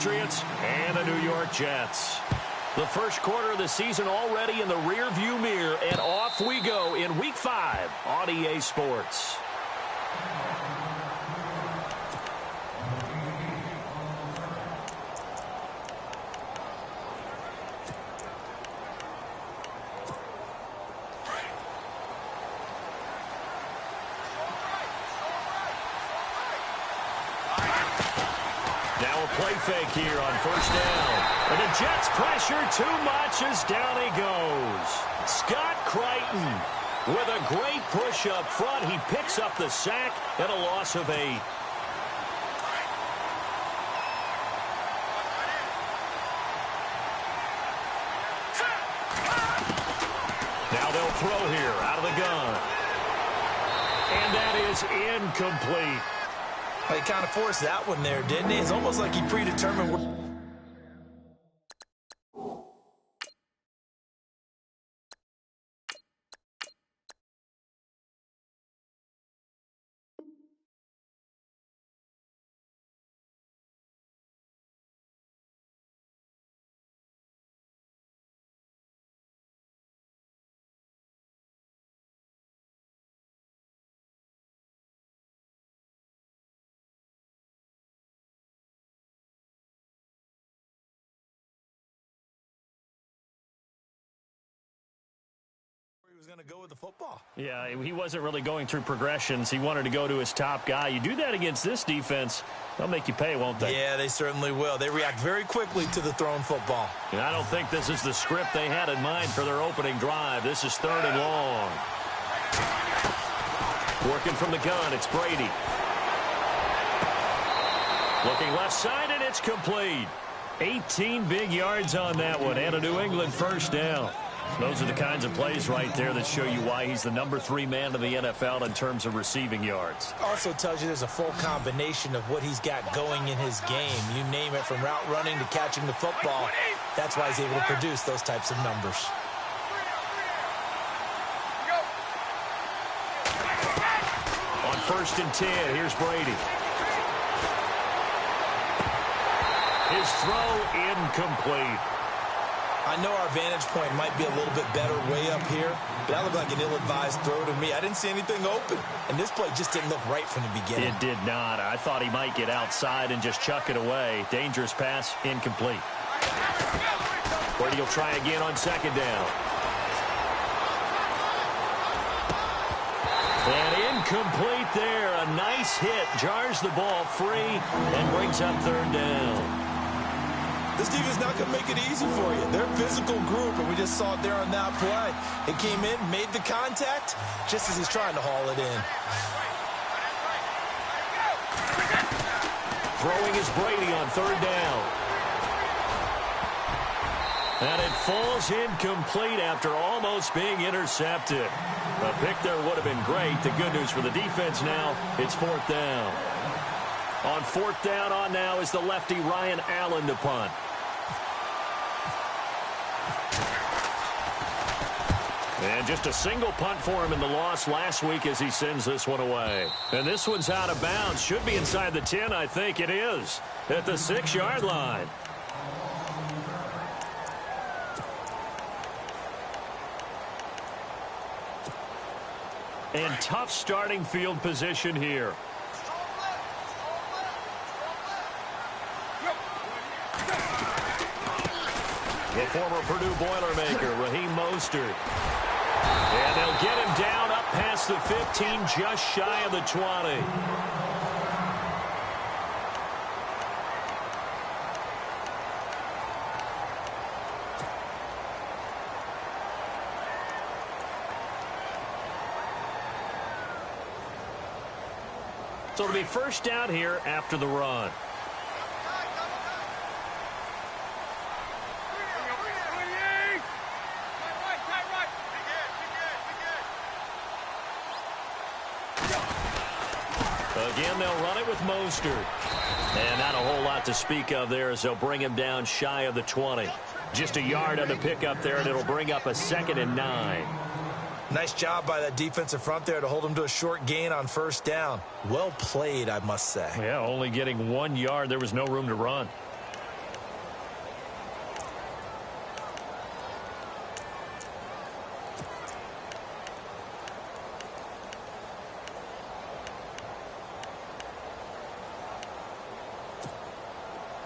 Patriots and the New York Jets. The first quarter of the season already in the rearview mirror, and off we go in Week 5 on EA Sports. Now a play fake here on first down. And the Jets pressure too much as down he goes. Scott Crichton with a great push up front. He picks up the sack and a loss of 8. Now they'll throw here out of the gun. And that is incomplete. He kind of forced that one there, didn't he? It's almost like he predetermined. Was going to go with the football. Yeah, he wasn't really going through progressions. He wanted to go to his top guy. You do that against this defense, they'll make you pay, won't they? Yeah, they certainly will. They react very quickly to the thrown football. And I don't think this is the script they had in mind for their opening drive. This is 3rd and long. Working from the gun, it's Brady. Looking left side, and it's complete. 18 big yards on that one, and a New England first down. Those are the kinds of plays right there that show you why he's the number 3 man in the NFL in terms of receiving yards. Also tells you there's a full combination of what he's got going in his game. You name it, from route running to catching the football. That's why he's able to produce those types of numbers. On 1st and 10, here's Brady. His throw incomplete. I know our vantage point might be a little bit better way up here, but that looked like an ill-advised throw to me. I didn't see anything open, and this play just didn't look right from the beginning. It did not. I thought he might get outside and just chuck it away. Dangerous pass, incomplete. Brady will try again on 2nd down. And incomplete there. A nice hit. Jars the ball free and brings up 3rd down. This defense is not going to make it easy for you. They're a physical group, and we just saw it there on that play. It came in, made the contact, just as he's trying to haul it in. Throwing is Brady on 3rd down. And it falls incomplete after almost being intercepted. A pick there would have been great. The good news for the defense now, it's 4th down. On 4th down on now is the lefty Ryan Allen to punt. And just a single punt for him in the loss last week as he sends this one away. And this one's out of bounds. Should be inside the 10, I think it is. At the 6-yard line. And tough starting field position here. The former Purdue Boilermaker, Raheem Mostert. And they'll get him down up past the 15, just shy of the 20. So it'll be first down here after the run. Again, they'll run it with Mostert. And not a whole lot to speak of there as they'll bring him down shy of the 20. Just a yard on the pickup there, and it'll bring up a 2nd and 9. Nice job by that defensive front there to hold him to a short gain on 1st down. Well played, I must say. Yeah, only getting 1 yard. There was no room to run.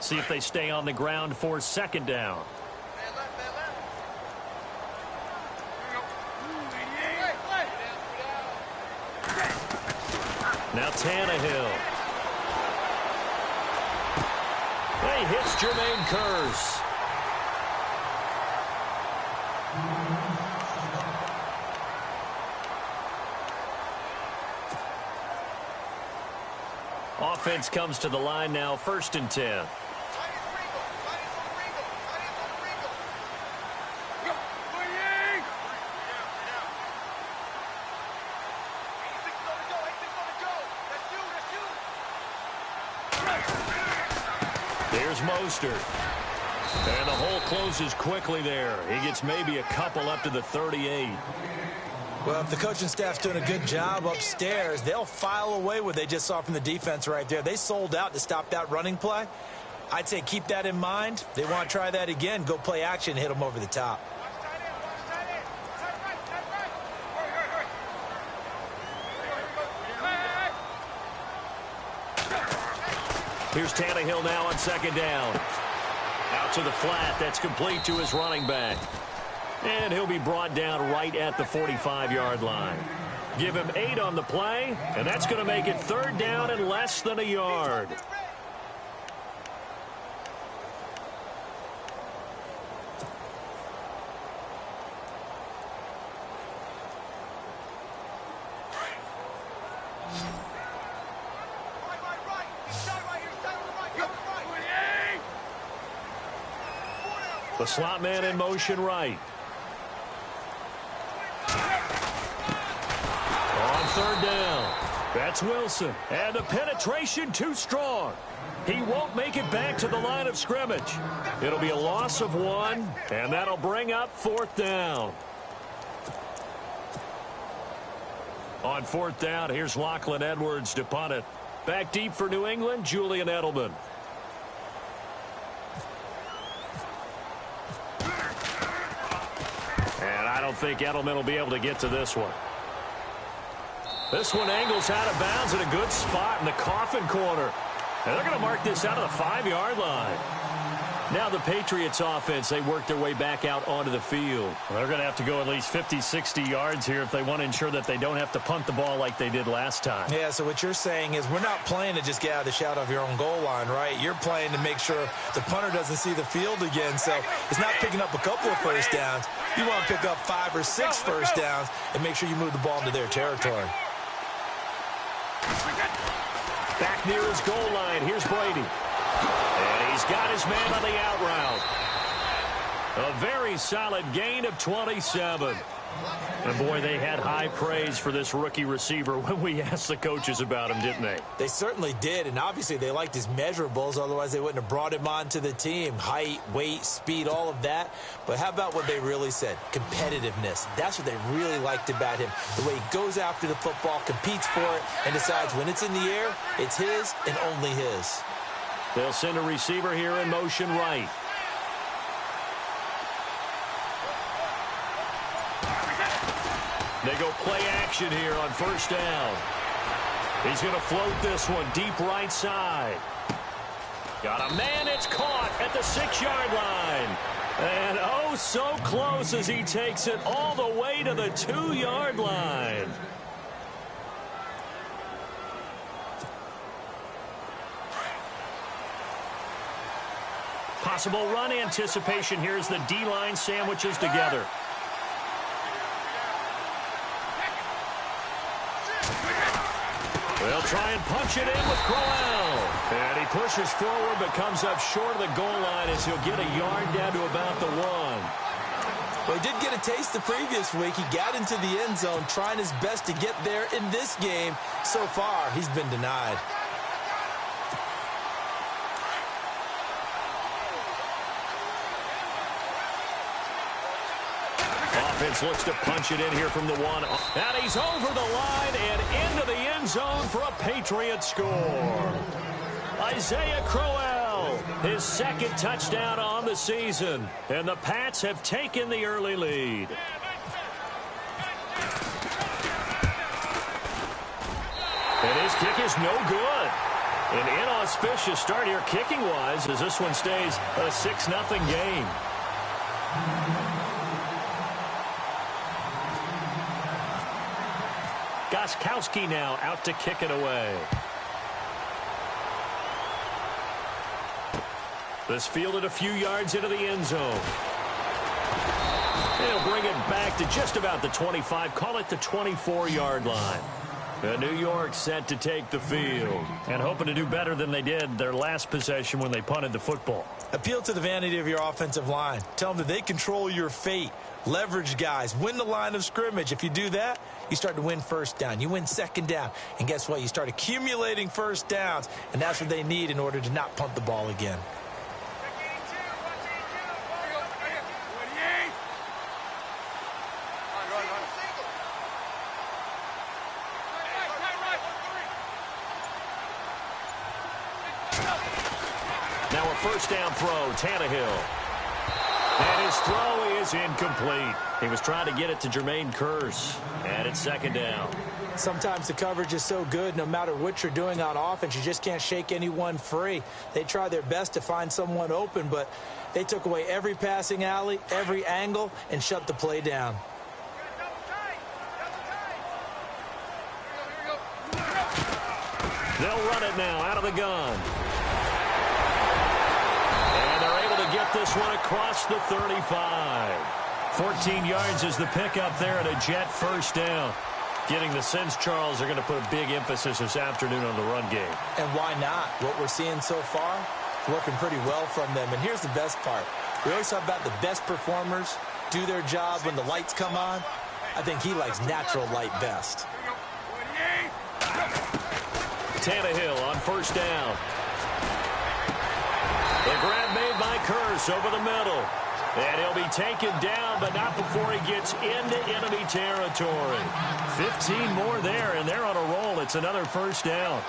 See if they stay on the ground for second down. Now Tannehill. He hits Jermaine Kearse. Offense comes to the line now, 1st and 10. Here's Mostert. And the hole closes quickly there. He gets maybe a couple up to the 38. Well, if the coaching staff's doing a good job upstairs, they'll file away what they just saw from the defense right there. They sold out to stop that running play. I'd say keep that in mind. They want to try that again. Go play action, hit them over the top. Here's Tannehill now on 2nd down. Out to the flat. That's complete to his running back. And he'll be brought down right at the 45-yard line. Give him 8 on the play, and that's going to make it 3rd down and less than a yard. The slot man in motion right. On 3rd down. That's Wilson. And the penetration too strong. He won't make it back to the line of scrimmage. It'll be a loss of 1, and that'll bring up 4th down. On 4th down, here's Lachlan Edwards to punt it. Back deep for New England, Julian Edelman. I don't think Edelman will be able to get to this one. This one angles out of bounds in a good spot in the coffin corner. And they're going to mark this out of the 5-yard line. Now the Patriots offense, they work their way back out onto the field. Well, they're going to have to go at least 50, 60 yards here if they want to ensure that they don't have to punt the ball like they did last time. Yeah, so what you're saying is we're not playing to just get out of the shadow of your own goal line, right? You're playing to make sure the punter doesn't see the field again. So it's not picking up a couple of first downs. You want to pick up 5 or 6 first downs and make sure you move the ball into their territory. Back near his goal line, here's Brady. And he's got his man on the out route. A very solid gain of 27. And, boy, they had high praise for this rookie receiver when we asked the coaches about him, didn't they? They certainly did, and obviously they liked his measurables. Otherwise, they wouldn't have brought him onto the team. Height, weight, speed, all of that. But how about what they really said? Competitiveness. That's what they really liked about him. The way he goes after the football, competes for it, and decides when it's in the air, it's his and only his. They'll send a receiver here in motion right. They go play action here on 1st down. He's going to float this one deep right side. Got a man, it's caught at the 6-yard line. And oh, so close as he takes it all the way to the 2-yard line. Possible run anticipation here as the D-line sandwiches together. They'll try and punch it in with Crowell. And he pushes forward but comes up short of the goal line as he'll get a yard down to about the 1. Well, he did get a taste the previous week. He got into the end zone trying his best to get there in this game. So far, he's been denied. Offense looks to punch it in here from the 1. And he's over the line and into the end zone for a Patriot score. Isaiah Crowell, his 2nd touchdown on the season. And the Pats have taken the early lead. And his kick is no good. An inauspicious start here kicking-wise as this one stays a 6-0 game. Gostkowski now out to kick it away. This fielded a few yards into the end zone. He'll bring it back to just about the 25, call it the 24-yard line. New York set to take the field and hoping to do better than they did their last possession when they punted the football. Appeal to the vanity of your offensive line. Tell them that they control your fate. Leverage guys. Win the line of scrimmage. If you do that, you start to win first down. You win second down. And guess what? You start accumulating first downs. And that's what they need in order to not punt the ball again. Now a first down throw, Tannehill. And his throw is incomplete. He was trying to get it to Jermaine Kearse. And it's second down. Sometimes the coverage is so good, no matter what you're doing on offense, you just can't shake anyone free. They try their best to find someone open, but they took away every passing alley, every angle, and shut the play down. They'll run it now out of the gun. And they're able to get this one across the 35. 14 yards is the pickup there and a Jet first down. Getting the sense, Charles, they're going to put a big emphasis this afternoon on the run game. And why not? What we're seeing so far is working pretty well from them. And here's the best part. We always talk about the best performers do their job when the lights come on. I think he likes natural light best. Tannehill on first down. The grab made by Kearse over the middle. And he'll be taken down, but not before he gets into enemy territory. 15 more there, and they're on a roll. It's another first down.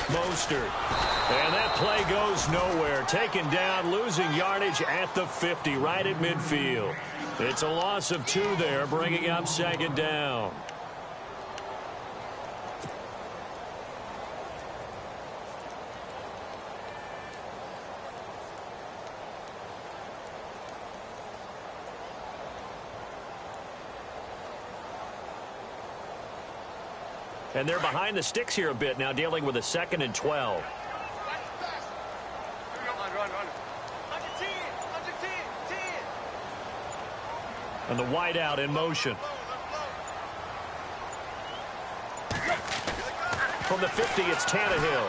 Mostert. And that play goes nowhere. Taken down, losing yardage at the 50, right at midfield. It's a loss of 2 there, bringing up second down. And they're behind the sticks here a bit now, dealing with a 2nd and 12. And the wide out in motion. From the 50, it's Tannehill.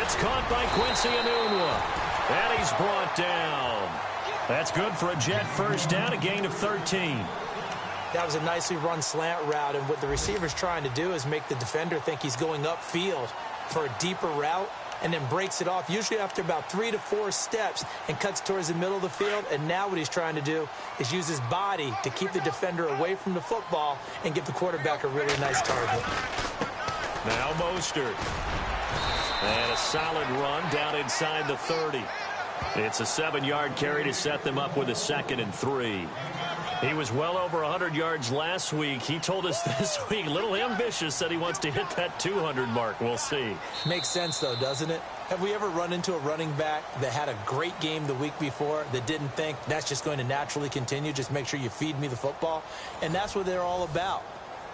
It's caught by Quincy Enunwa. And he's brought down. That's good for a Jet first down, a gain of 13. That was a nicely run slant route, and what the receiver's trying to do is make the defender think he's going upfield for a deeper route, and then breaks it off, usually after about 3 to 4 steps, and cuts towards the middle of the field. And now what he's trying to do is use his body to keep the defender away from the football and give the quarterback a really nice target. Now Mostert. And a solid run down inside the 30. It's a 7-yard carry to set them up with a 2nd and 3. He was well over 100 yards last week. He told us this week, a little ambitious, said he wants to hit that 200 mark. We'll see. Makes sense, though, doesn't it? Have we ever run into a running back that had a great game the week before that didn't think that's just going to naturally continue? Just make sure you feed me the football. And that's what they're all about.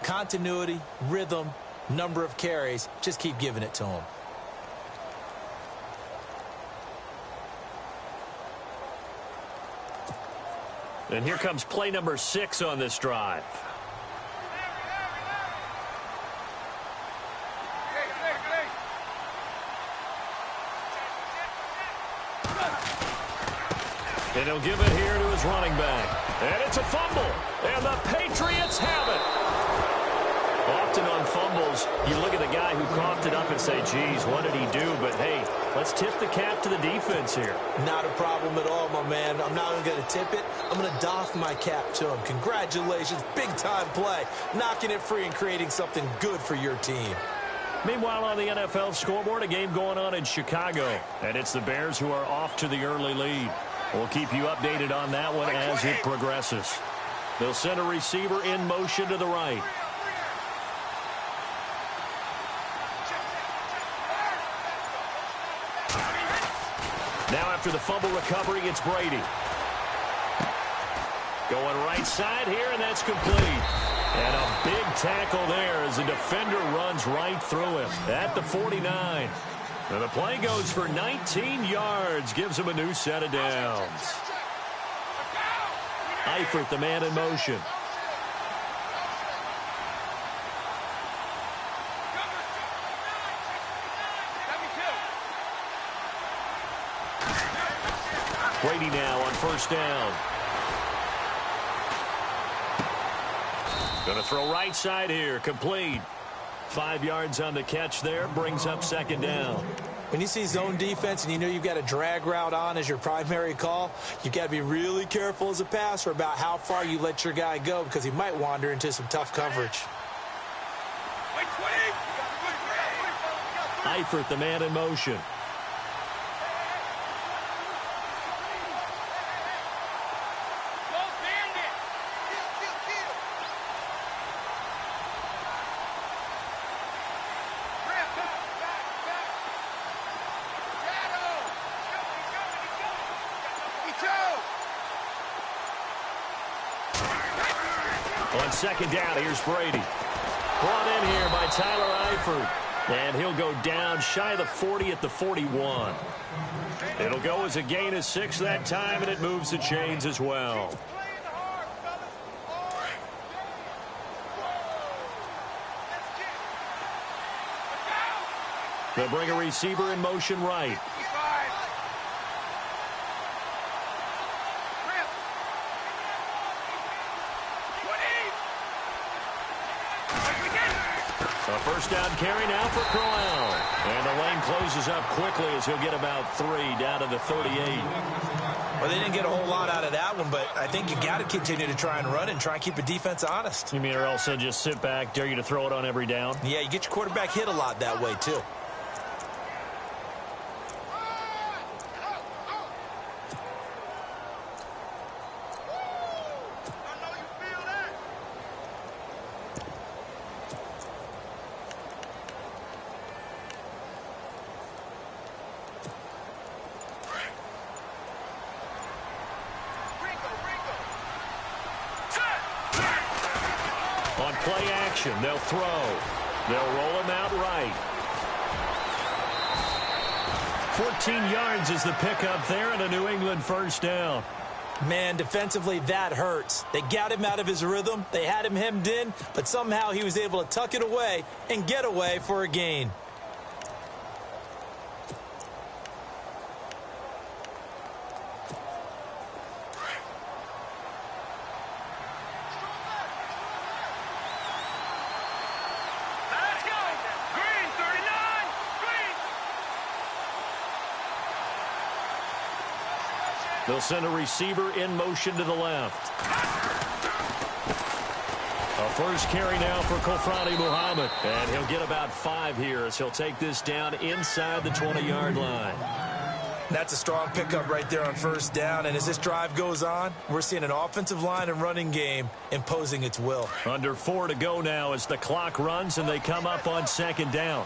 Continuity, rhythm, number of carries. Just keep giving it to them. And here comes play number 6 on this drive. And he'll give it here to his running back. And it's a fumble. And the Patriots have it. Often on fumbles, you look at the guy who coughed it up and say, geez, what did he do? But, hey, Let's tip the cap to the defense here. Not a problem at all, my man. I'm not even going to tip it. I'm going to doff my cap to him. Congratulations. Big-time play. Knocking it free and creating something good for your team. Meanwhile, on the NFL scoreboard, a game going on in Chicago. And it's the Bears who are off to the early lead. We'll keep you updated on that one as it progresses. They'll send a receiver in motion to the right. Now after the fumble recovery, it's Brady. Going right side here, and that's complete. And a big tackle there as the defender runs right through him at the 49. And the play goes for 19 yards, gives him a new set of downs. Eifert, the man in motion. Brady now on first down. Going to throw right side here. Complete. 5 yards on the catch there. Brings up second down. When you see zone defense and you know you've got a drag route on as your primary call, you've got to be really careful as a passer about how far you let your guy go because he might wander into some tough coverage. Eifert, the man in motion. On second down, here's Brady. Brought in here by Tyler Eifert. And he'll go down shy of the 40 at the 41. It'll go as a gain of 6 that time, and it moves the chains as well. They'll bring a receiver in motion right. A first down carry now for Crowell. And the lane closes up quickly as he'll get about 3 down to the 38. Well, they didn't get a whole lot out of that one, but I think you got to continue to try and run and try and keep the defense honest. You mean or else they'll just sit back, dare you to throw it on every down? Yeah, you get your quarterback hit a lot that way, too. On play action, they'll throw. They'll roll him out right. 14 yards is the pickup there and a New England first down. Man, defensively, that hurts. They got him out of his rhythm. They had him hemmed in, but somehow he was able to tuck it away and get away for a gain. They'll send a receiver in motion to the left. A first carry now for Kofrani Muhammad. And he'll get about 5 here as he'll take this down inside the 20-yard line. That's a strong pickup right there on first down. And as this drive goes on, we're seeing an offensive line and running game imposing its will. Under 4 to go now as the clock runs and they come up on second down.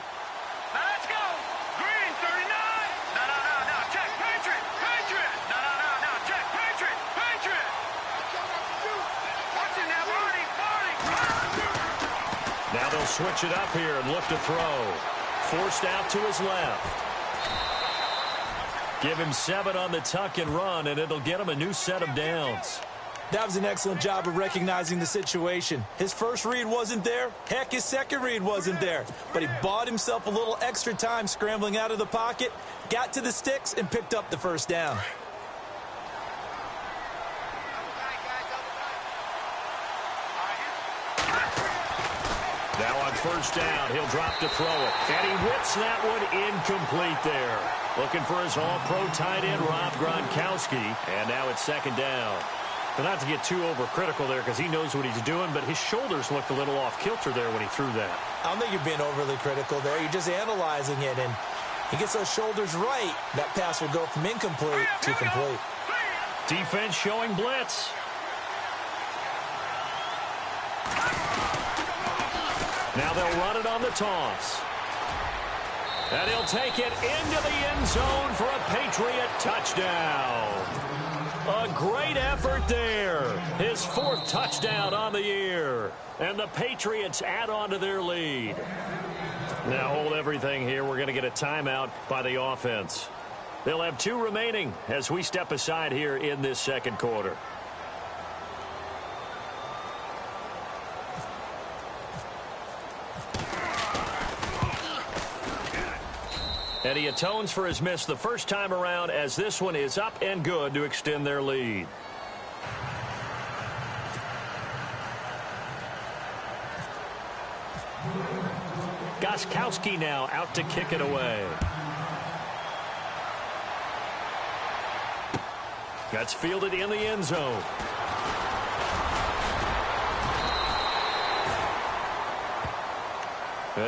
Now they'll switch it up here and look to throw. Forced out to his left. Give him 7 on the tuck and run, and it'll get him a new set of downs. That was an excellent job of recognizing the situation. His first read wasn't there. Heck, his second read wasn't there. But he bought himself a little extra time scrambling out of the pocket, got to the sticks, and picked up the first down. Now on first down. He'll drop to throw it. And he whips that one incomplete there. Looking for his all-pro tight end, Rob Gronkowski. And now it's second down. But not to get too overcritical there because he knows what he's doing, but his shoulders looked a little off-kilter there when he threw that. I don't think you're being overly critical there. You're just analyzing it, and he gets those shoulders right. That pass will go from incomplete to complete. Defense showing blitz. Now they'll run it on the toss. And he'll take it into the end zone for a Patriot touchdown. A great effort there. His fourth touchdown on the year. And the Patriots add on to their lead. Now hold everything here. We're going to get a timeout by the offense. They'll have 2 remaining as we step aside here in this second quarter. And he atones for his miss the first time around as this one is up and good to extend their lead. Gostkowski now out to kick it away. That's fielded in the end zone.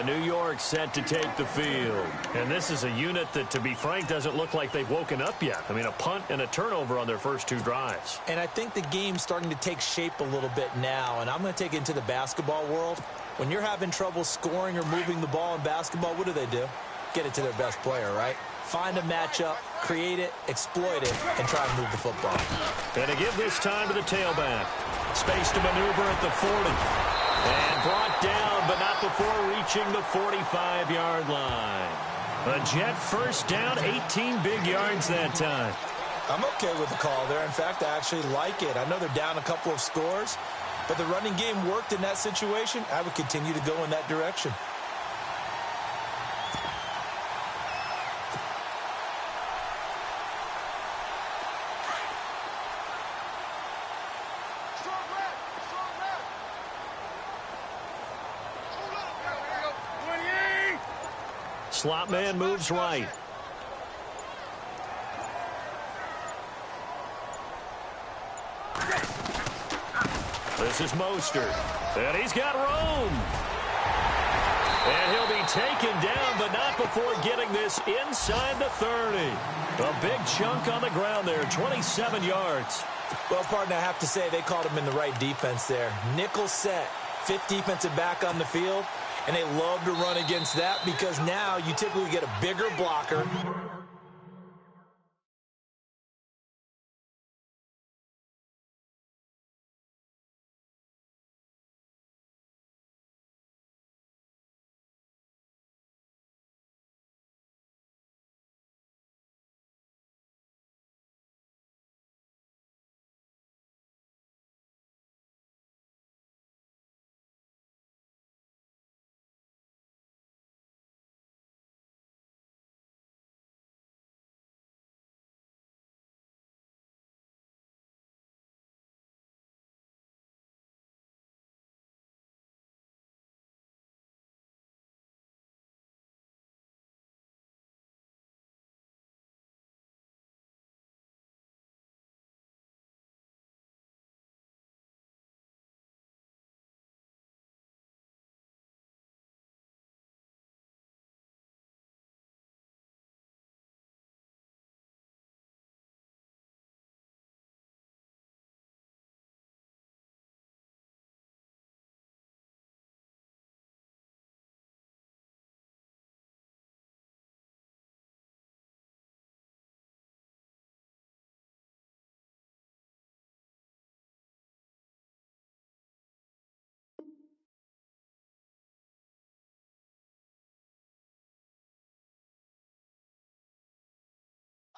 New York set to take the field. And this is a unit that, to be frank, doesn't look like they've woken up yet. I mean, a punt and a turnover on their first 2 drives. And I think the game's starting to take shape a little bit now. And I'm going to take it into the basketball world. When you're having trouble scoring or moving the ball in basketball, what do? Get it to their best player, right? Find a matchup, create it, exploit it, and try and move the football. And to give this time to the tailback. Space to maneuver at the 40. And brought down, but not before reaching the 45-yard line. A Jet first down, 18 big yards that time. I'm okay with the call there. In fact, I actually like it. I know they're down a couple of scores, but the running game worked in that situation. I would continue to go in that direction. Slot man moves right. This is Mostert. And he's got room. And he'll be taken down, but not before getting this inside the 30. A big chunk on the ground there, 27 yards. Well, partner, I have to say they called him in the right defense there. Nickel set, 5th defensive back on the field. And they love to run against that because now you typically get a bigger blocker.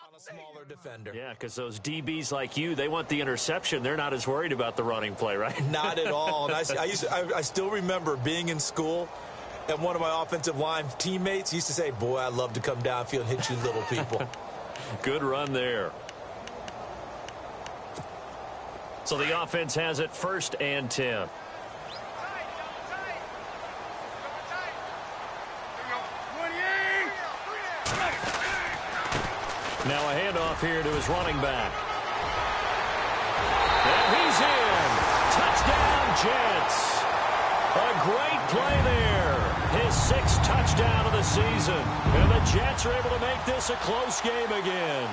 On a smaller defender. Yeah, because those DBs like you, they want the interception. They're not as worried about the running play, right? Not at all. And I still remember being in school, and one of my offensive line teammates used to say, boy, I'd love to come downfield and hit you little people. Good run there. So the offense has it 1st and 10. Now a handoff here to his running back. And he's in. Touchdown, Jets. A great play there. His 6th touchdown of the season. And the Jets are able to make this a close game again.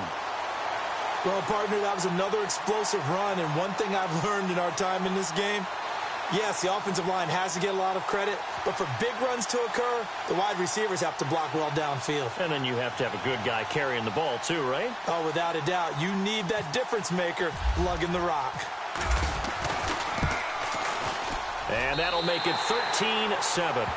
Well, partner, that was another explosive run. And one thing I've learned in our time in this game, yes, the offensive line has to get a lot of credit, but for big runs to occur, the wide receivers have to block well downfield. And then you have to have a good guy carrying the ball too, right? Oh, without a doubt. You need that difference maker lugging the rock. And that'll make it 13-7.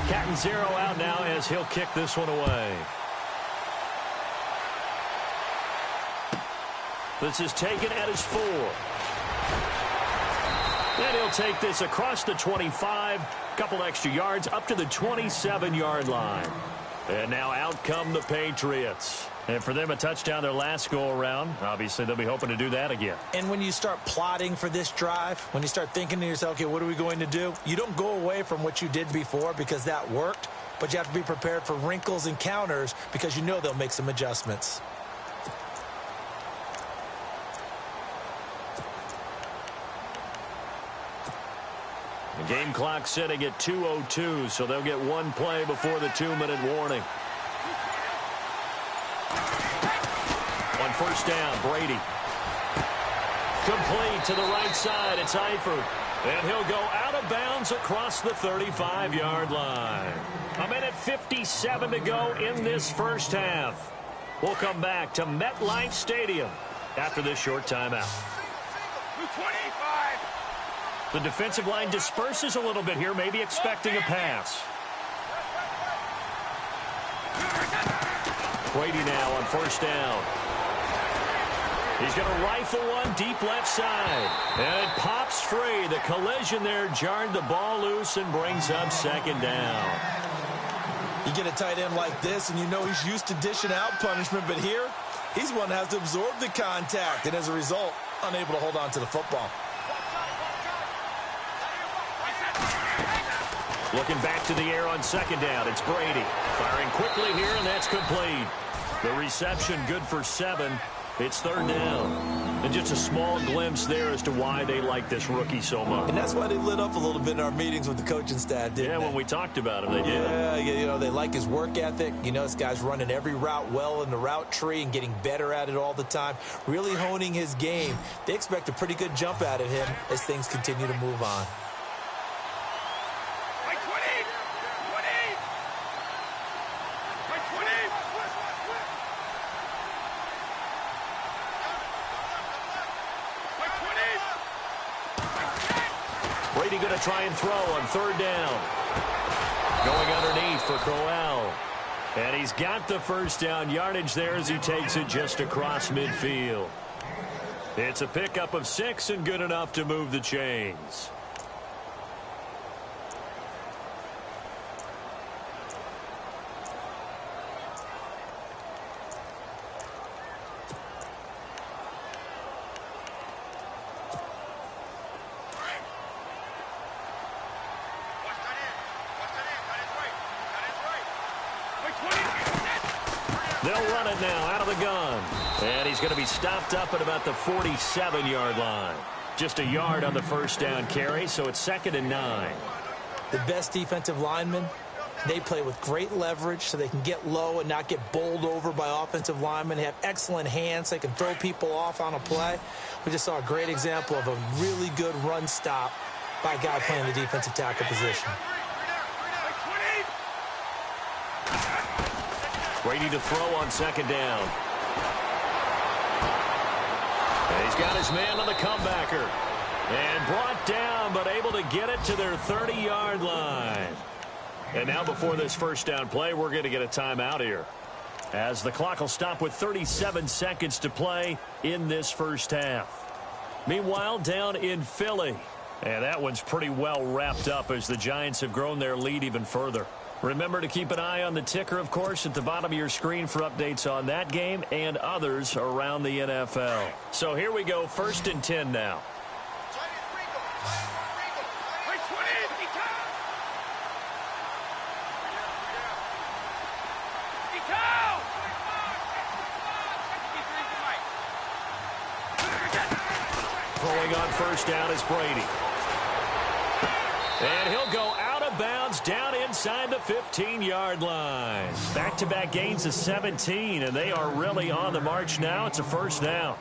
Cat and 0 out now as he'll kick this one away. This is taken at his 4. And he'll take this across the 25, couple extra yards up to the 27-yard line. And now out come the Patriots. And for them, a touchdown their last go-around. Obviously, they'll be hoping to do that again. And when you start plotting for this drive, when you start thinking to yourself, okay, what are we going to do? You don't go away from what you did before because that worked, but you have to be prepared for wrinkles and counters because you know they'll make some adjustments. The game clock sitting at 2:02, so they'll get one play before the 2-minute warning. On first down, Brady. Complete to the right side. It's Eifert. And he'll go out of bounds across the 35-yard line. 1:57 to go in this first half. We'll come back to MetLife Stadium after this short timeout. 25. The defensive line disperses a little bit here, maybe expecting a pass. Brady now on first down. He's going to rifle one deep left side. And it pops free. The collision there jarred the ball loose and brings up second down. You get a tight end like this, and you know he's used to dishing out punishment, but here, he's one that has to absorb the contact, and as a result, unable to hold on to the football. Looking back to the air on second down. It's Brady. Firing quickly here, and that's complete. The reception good for 7. It's third down. And just a small glimpse there as to why they like this rookie so much. And that's why they lit up a little bit in our meetings with the coaching staff, didn't they? Yeah, when we talked about him, they did. Yeah, you know, they like his work ethic. You know, this guy's running every route well in the route tree and getting better at it all the time, really honing his game. They expect a pretty good jump out of him as things continue to move on. Brady going to try and throw on third down. Going underneath for Crowell. And he's got the first down yardage there as he takes it just across midfield. It's a pickup of 6 and good enough to move the chains. They'll run it now out of the gun. And he's going to be stopped up at about the 47-yard line. Just a yard on the first down carry, so it's 2nd and 9. The best defensive linemen, they play with great leverage so they can get low and not get bowled over by offensive linemen. They have excellent hands. They can throw people off on a play. We just saw a great example of a really good run stop by a guy playing the defensive tackle position. Brady to throw on second down. And he's got his man on the comebacker. And brought down, but able to get it to their 30-yard line. And now before this first down play, we're going to get a timeout here, as the clock will stop with 37 seconds to play in this first half. Meanwhile, down in Philly. And that one's pretty well wrapped up as the Giants have grown their lead even further. Remember to keep an eye on the ticker, of course, at the bottom of your screen for updates on that game and others around the NFL. So here we go, 1st and 10 now. Throwing on 1st down is Brady. And he'll go out of bounds down inside the 15-yard line. Back-to-back gains of 17, and they are really on the march now. It's a 1st down.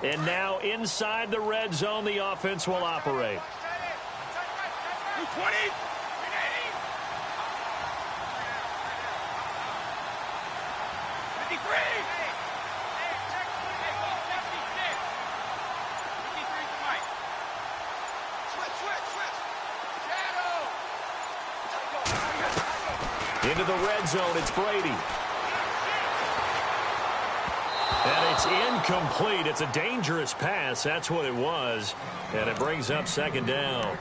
And now inside the red zone, the offense will operate. 20. Into the red zone, it's Brady. And it's incomplete. It's a dangerous pass. That's what it was. And it brings up 2nd down.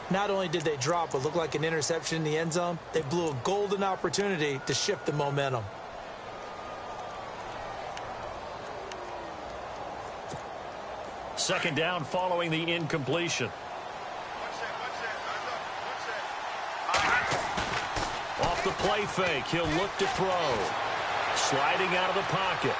Not only did they drop what looked like an interception in the end zone, they blew a golden opportunity to shift the momentum. Second down following the incompletion. Off the play fake, he'll look to throw. Sliding out of the pocket.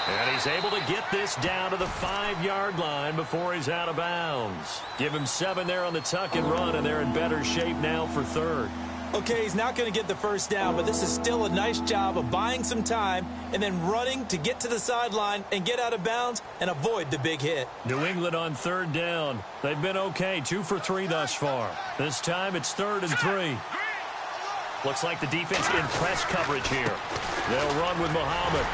And he's able to get this down to the 5-yard line before he's out of bounds. Give him 7 there on the tuck and run, and they're in better shape now for 3rd. Okay, he's not going to get the 1st down, but this is still a nice job of buying some time and then running to get to the sideline and get out of bounds and avoid the big hit. New England on 3rd down. They've been okay, 2 for 3 thus far. This time it's 3rd and 3. Looks like the defense in press coverage here. They'll run with Muhammad.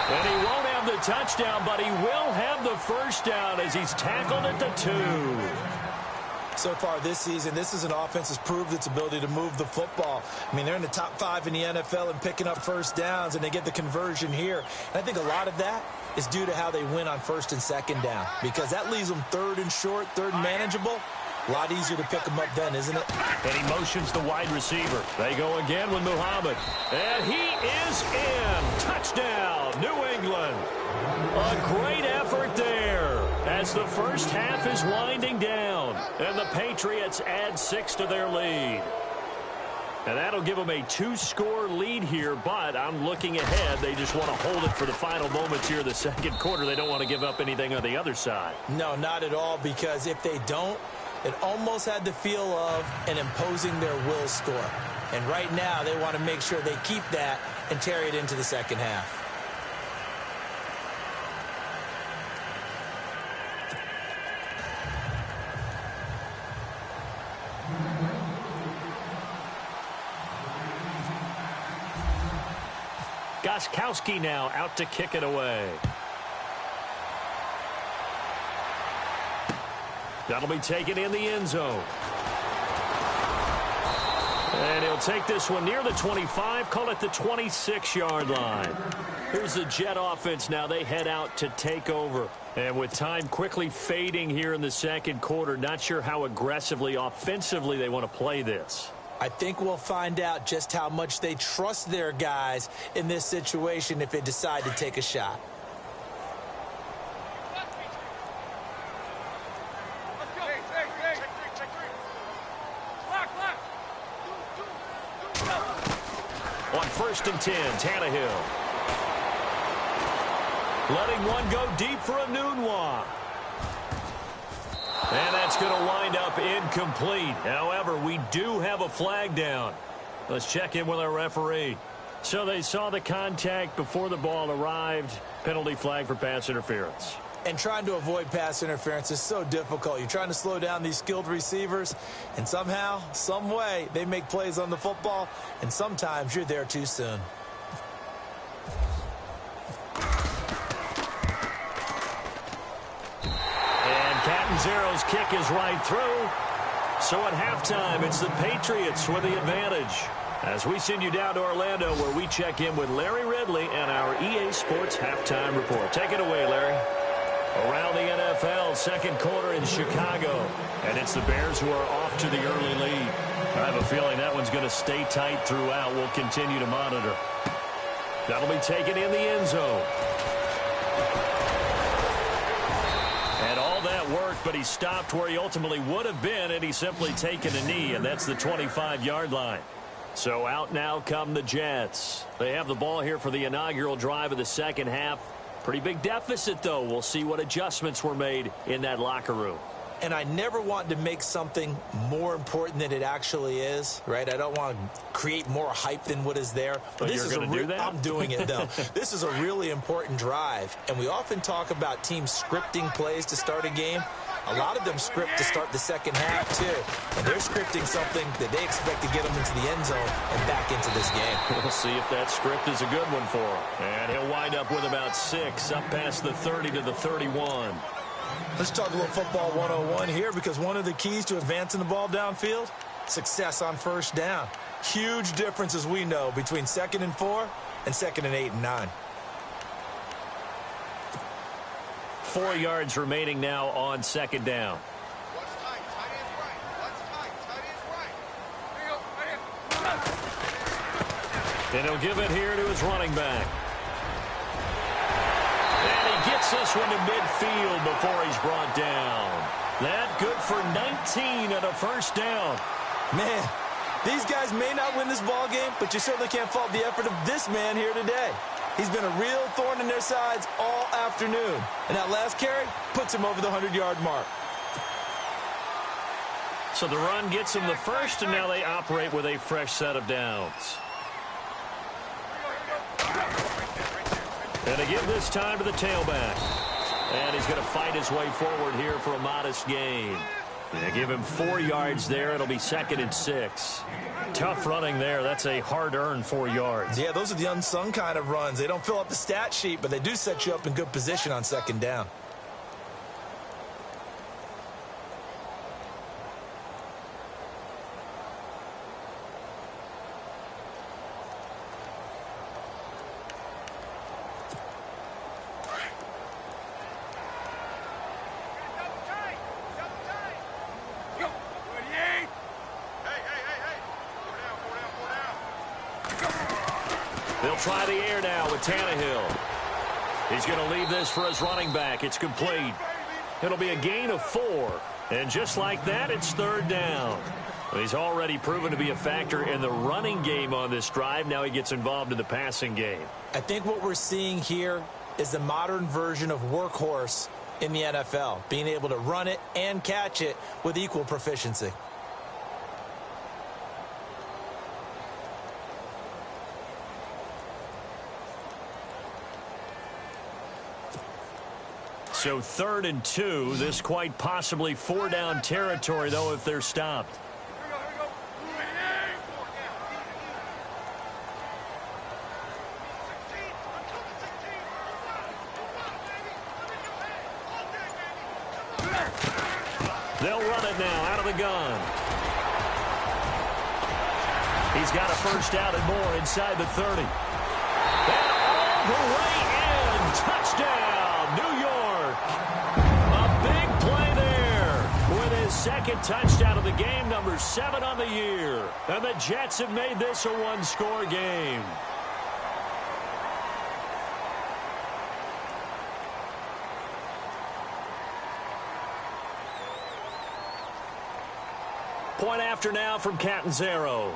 And he won't have the touchdown, but he will have the 1st down as he's tackled at the 2. So far this season, this is an offense that's proved its ability to move the football. I mean, they're in the top 5 in the NFL and picking up 1st downs, and they get the conversion here. And I think a lot of that is due to how they win on 1st and 2nd down, because that leaves them 3rd and short, 3rd and manageable. A lot easier to pick them up then, isn't it? And he motions the wide receiver. They go again with Muhammad. And he is in. Touchdown, New England. A great effort there as the first half is winding down. And the Patriots add 6 to their lead. And that'll give them a 2-score lead here, but I'm looking ahead. They just want to hold it for the final moments here of the 2nd quarter. They don't want to give up anything on the other side. No, not at all, because if they don't, it almost had the feel of an imposing their will score. And right now, they want to make sure they keep that and carry it into the 2nd half. Gostkowski now out to kick it away. That'll be taken in the end zone. And he'll take this one near the 25, call it the 26-yard line. Here's the Jet offense now. They head out to take over. And with time quickly fading here in the 2nd quarter, not sure how aggressively, offensively they want to play this. I think we'll find out just how much they trust their guys in this situation if they decide to take a shot. On 1st and 10, Tannehill. Letting one go deep for a Nunwa. And that's going to wind up incomplete. However, we do have a flag down. Let's check in with our referee. So they saw the contact before the ball arrived. Penalty flag for pass interference. And trying to avoid pass interference is so difficult. You're trying to slow down these skilled receivers, and somehow, some way, they make plays on the football, and sometimes you're there too soon. And Catanzaro's kick is right through. So at halftime, it's the Patriots with the advantage. As we send you down to Orlando, where we check in with Larry Ridley and our EA Sports Halftime Report. Take it away, Larry. Around the NFL, second quarter in Chicago. And it's the Bears who are off to the early lead. I have a feeling that one's going to stay tight throughout. We'll continue to monitor. That'll be taken in the end zone. And all that worked, but he stopped where he ultimately would have been, and he's simply taken a knee, and that's the 25-yard line. So out now come the Jets. They have the ball here for the inaugural drive of the second half. Pretty big deficit, though. We'll see what adjustments were made in that locker room. And I never want to make something more important than it actually is, right? I don't want to create more hype than what is there. But this is going to do that? I'm doing it, though. This is a really important drive. And we often talk about teams scripting plays to start a game. A lot of them script to start the second half, too. And they're scripting something that they expect to get them into the end zone and back into this game. We'll see if that script is a good one for him. And he'll wind up with about 6, up past the 30 to the 31. Let's talk a little football 101 here, because one of the keys to advancing the ball downfield, success on first down. Huge difference, as we know, between 2nd and 4 and 2nd and 8 and 9. 4 yards remaining now on second down. And he'll give it here to his running back. And he gets this one to midfield before he's brought down. That good for 19 and a first down. Man, these guys may not win this ball game, but you certainly can't fault the effort of this man here today. He's been a real thorn in their sides all afternoon. And that last carry puts him over the 100-yard mark. So the run gets him the first, and now they operate with a fresh set of downs. And they give this time to the tailback. And he's going to fight his way forward here for a modest gain. They give him 4 yards there. It'll be 2nd and 6. Tough running there. That's a hard-earned 4 yards. Yeah, those are the unsung kind of runs. They don't fill up the stat sheet, but they do set you up in good position on second down. They'll try the air now with Tannehill. He's going to leave this for his running back. It's complete. It'll be a gain of 4. And just like that, it's third down. He's already proven to be a factor in the running game on this drive. Now he gets involved in the passing game. I think what we're seeing here is the modern version of workhorse in the NFL, being able to run it and catch it with equal proficiency. So 3rd and 2. This quite possibly 4-down territory, though, if they're stopped. They'll run it now out of the gun. He's got a first down and more inside the 30. And all the way in. Touchdown, New York. A big play there with his second touchdown of the game, number 7 on the year. And the Jets have made this a one-score game. Point after now from Catanzaro.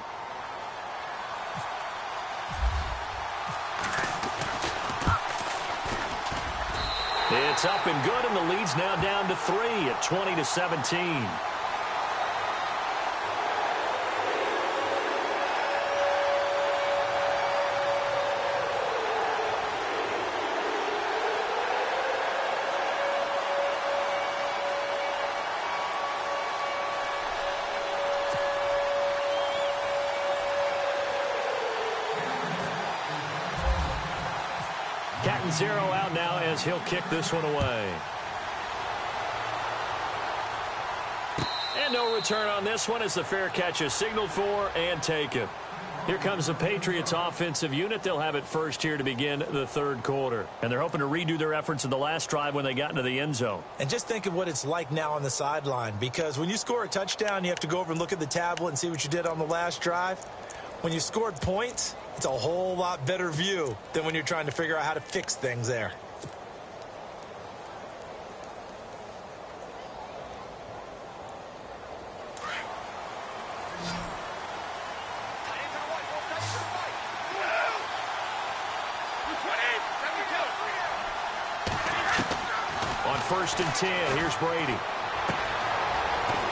It's up and good, and the lead's now down to 3 at 20-17. Catanzaro out now as he'll kick this one away. And no return on this one as the fair catch is signaled for and taken. Here comes the Patriots offensive unit. They'll have it first here to begin the third quarter. And they're hoping to redo their efforts in the last drive when they got into the end zone. And just think of what it's like now on the sideline, because when you score a touchdown, you have to go over and look at the tablet and see what you did on the last drive. When you scored points, it's a whole lot better view than when you're trying to figure out how to fix things there. On 1st and 10, here's Brady.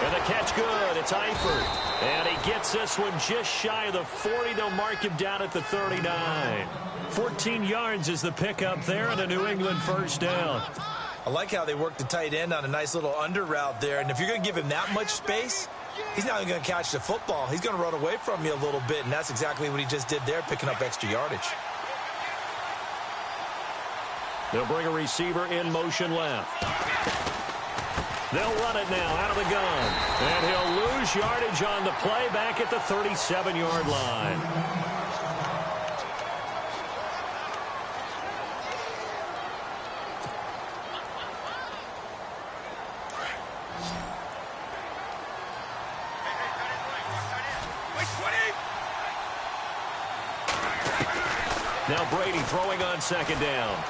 And the catch good. It's Eifert. And he gets this one just shy of the 40. They'll mark him down at the 39. 14 yards is the pickup there and a New England first down. I like how they worked the tight end on a nice little under route there. And if you're going to give him that much space, he's not going to catch the football. He's going to run away from you a little bit, and that's exactly what he just did there, picking up extra yardage. They'll bring a receiver in motion left. They'll run it now out of the gun. And he'll lose yardage on the play back at the 37-yard line. Now Brady throwing on 2nd down.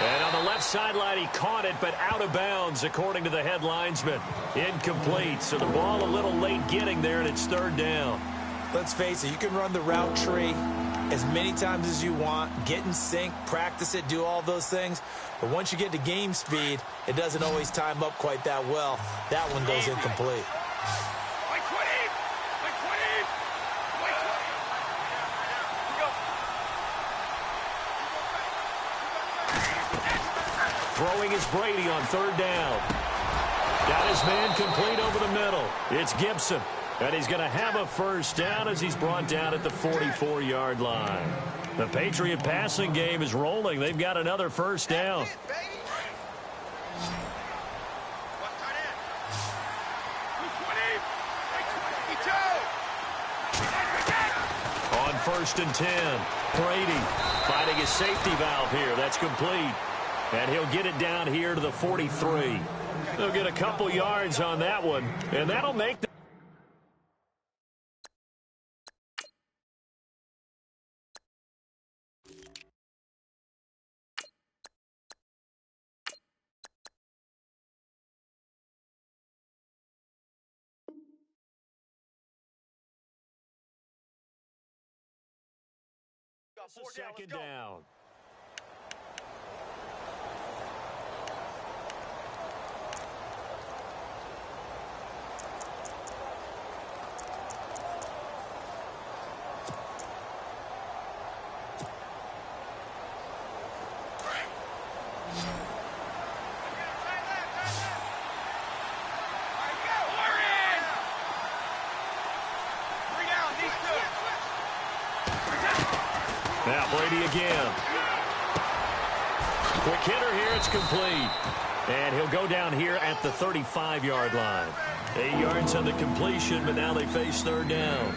And on the left sideline, he caught it, but out of bounds, according to the head linesman. Incomplete, so the ball a little late getting there, and it's 3rd down. Let's face it, you can run the route tree as many times as you want, get in sync, practice it, do all those things. But once you get to game speed, it doesn't always time up quite that well. That one goes incomplete. Throwing is Brady on 3rd down. Got his man complete over the middle. It's Gibson. And he's going to have a first down as he's brought down at the 44-yard line. The Patriot passing game is rolling. They've got another first down. On 1st and 10, Brady finding his safety valve here. That's complete. And he'll get it down here to the 43. They'll get a couple yards on that one, and that'll make the second down. Now Brady again. Quick hitter here, it's complete. And he'll go down here at the 35-yard line. 8 yards on the completion, but now they face 3rd down.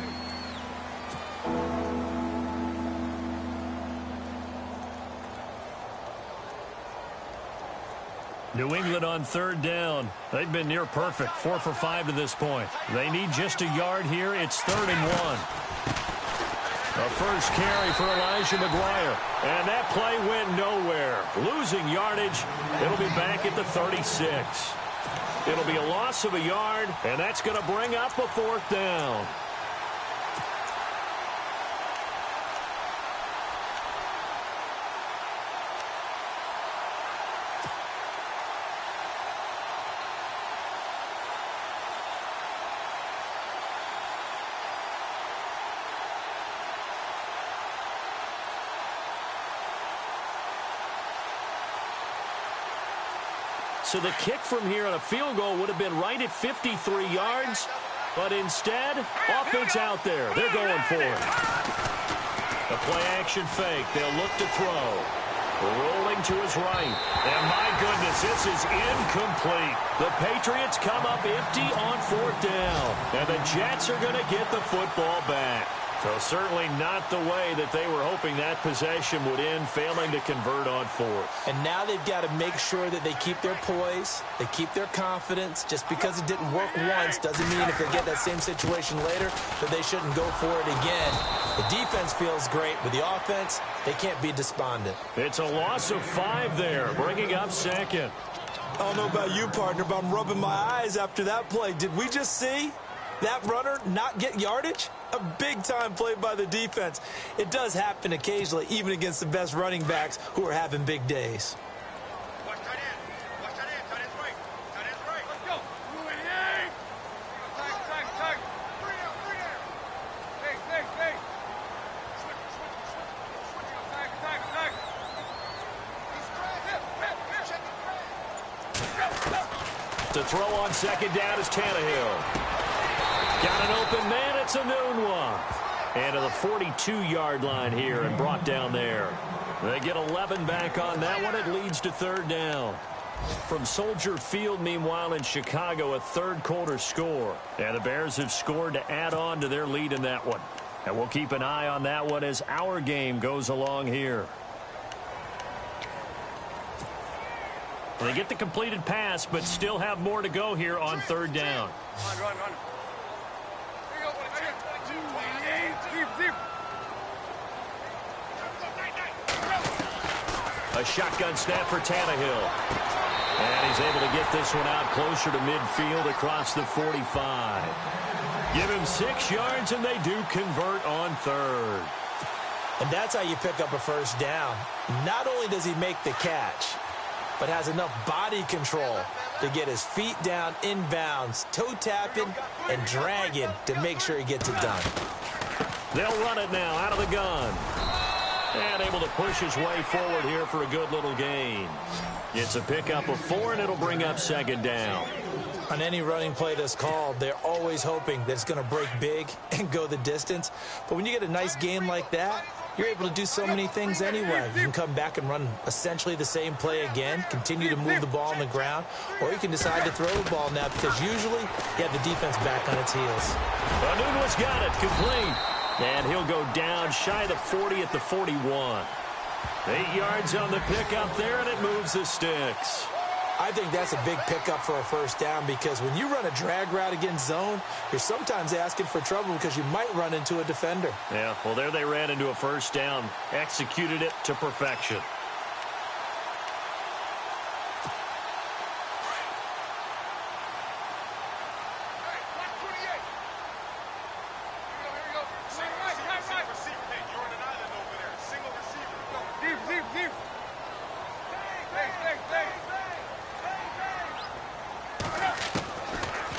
New England on 3rd down. They've been near perfect, 4 for 5 to this point. They need just a yard here. It's 3rd and 1. A first carry for Elijah McGuire. And that play went nowhere. Losing yardage. It'll be back at the 36. It'll be a loss of a yard, and that's going to bring up a 4th down. So the kick from here on a field goal would have been right at 53 yards. But instead, offense out there. They're going for it. A play-action fake. They'll look to throw. Rolling to his right. And my goodness, this is incomplete. The Patriots come up empty on 4th down. And the Jets are going to get the football back. So certainly not the way that they were hoping that possession would end, failing to convert on 4th. And now they've got to make sure that they keep their poise, they keep their confidence. Just because it didn't work once doesn't mean if they get that same situation later that they shouldn't go for it again. The defense feels great. With the offense, they can't be despondent. It's a loss of 5 there, bringing up 2nd. I don't know about you, partner, but I'm rubbing my eyes after that play. Did we just see that runner not get yardage? A big-time play by the defense. It does happen occasionally, even against the best running backs who are having big days. Watch tight end. Watch tight end. Tight end's right. Tight end's right. Let's go. Tag. Free there. Hey. Switch up. Tag. He's To throw on 2nd down is Tannehill. Got an open man. It's a noon one. And to the 42-yard line here and brought down there. They get 11 back on that one. It leads to 3rd down. From Soldier Field, meanwhile, in Chicago, a third-quarter score. And the Bears have scored to add on to their lead in that one. And we'll keep an eye on that one as our game goes along here. They get the completed pass, but still have more to go here on 3rd down. Run. A shotgun snap for Tannehill. And he's able to get this one out closer to midfield across the 45. Give him 6 yards, and they do convert on 3rd. And that's how you pick up a 1st down. Not only does he make the catch, but has enough body control to get his feet down inbounds, toe tapping and dragging to make sure he gets it done. They'll run it now out of the gun. And able to push his way forward here for a good little gain. It's a pickup of 4, and it'll bring up 2nd down. On any running play that's called, they're always hoping that it's going to break big and go the distance. But when you get a nice game like that, you're able to do so many things anyway. You can come back and run essentially the same play again, continue to move the ball on the ground, or you can decide to throw the ball now because usually you have the defense back on its heels. Anunua's got it, complete. And he'll go down shy of the 40 at the 41. 8 yards on the pickup there, and it moves the sticks. I think that's a big pickup for a 1st down because when you run a drag route against zone, you're sometimes asking for trouble because you might run into a defender. Yeah, well, there they ran into a 1st down, executed it to perfection.